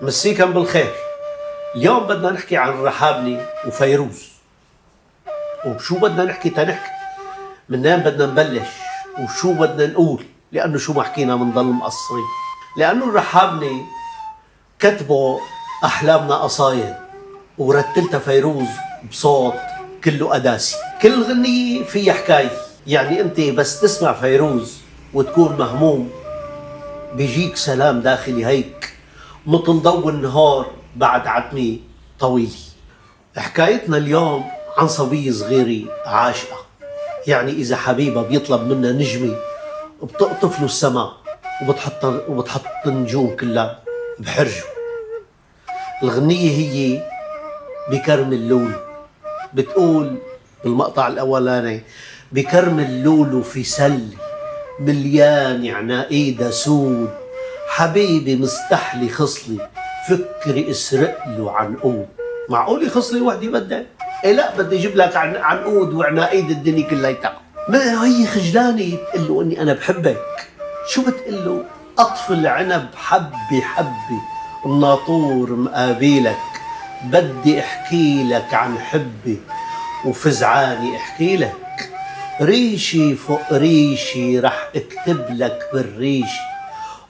مسيكم بالخير. اليوم بدنا نحكي عن رحابني وفيروز. وشو بدنا نحكي تنحكي؟ منين بدنا نبلش؟ وشو بدنا نقول؟ لأنه شو ما حكينا منضل مقصرين. لأنه الرحابني كتبوا أحلامنا قصايد ورتلتها فيروز بصوت كله قداسي. كل غنية فيها حكاية. يعني أنت بس تسمع فيروز وتكون مهموم بيجيك سلام داخلي هيك مثل ضوء النهار بعد عتمة طويلة. حكايتنا اليوم عن صبية صغيرة عاشقة. يعني إذا حبيبها بيطلب منها نجمة بتقطف له السماء وبتحط النجوم كلها بحرجه. الغنية هي بكرم اللولو. بتقول بالمقطع الأولاني: بكرم اللولو في سلة مليان عناقيدة سود، حبيبي مستحلي خصلي فكري اسرق له عنقود. معقول يخصلي وحدي بدك؟ إيه لا، بدي اجيب لك عنقود وعناقيد الدنيا كلها. ما هي خجلانة تقول له اني انا بحبك. شو بتقول له؟ اطف العنب حبي حبي الناطور مقابلك، بدي احكي لك عن حبي وفزعاني احكي لك، ريشي فوق ريشي رح اكتب لك بالريشي،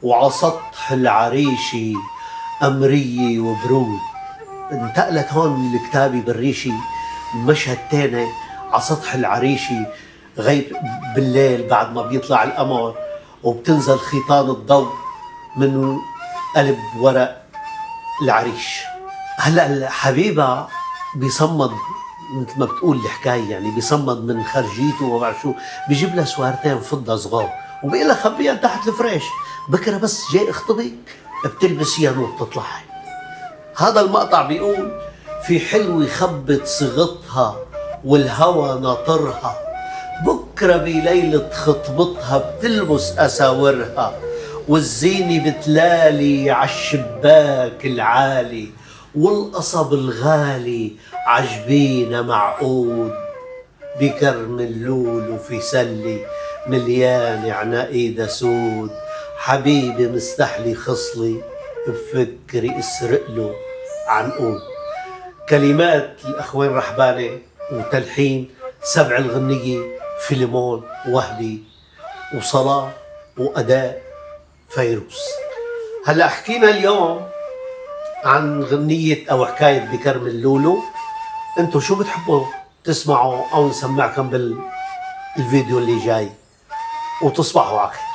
وعسطح العريشي أمرية وبرود. انتقلت هون الكتابة بالريشي مشهد تاني عسطح العريشي غير بالليل بعد ما بيطلع القمر وبتنزل خيطان الضوء من قلب ورق العريش. هلأ حبيبها بيصمد مثل ما بتقول الحكاية، يعني بيصمد من خرجيته وما بعرف شو، بيجيب لها سوارتين فضة صغار وبيقول لها خبيها تحت الفريش، بكره بس جاي اخطبك بتلبسيها وبتطلعي. هذا المقطع بيقول: في حلوة خبت صغتها والهوى ناطرها، بكره بليلة خطبتها بتلبس اساورها، والزينة بتلالي عالشباك العالي، والقصب الغالي عجبينا معقود، بكرم اللولو في سلي مليان عناقيد سود، حبيبي مستحلي خصلي بفكري اسرق له عنقود. كلمات الأخوين رحباني وتلحين سبع الغنية فيلمون وهبي وصلاة وأداء فيروز. هلا حكينا اليوم عن غنية أو حكاية بكرم اللولو. انتو شو بتحبوا تسمعوا أو نسمعكم بالفيديو اللي جاي؟ وتصبحوا على خير.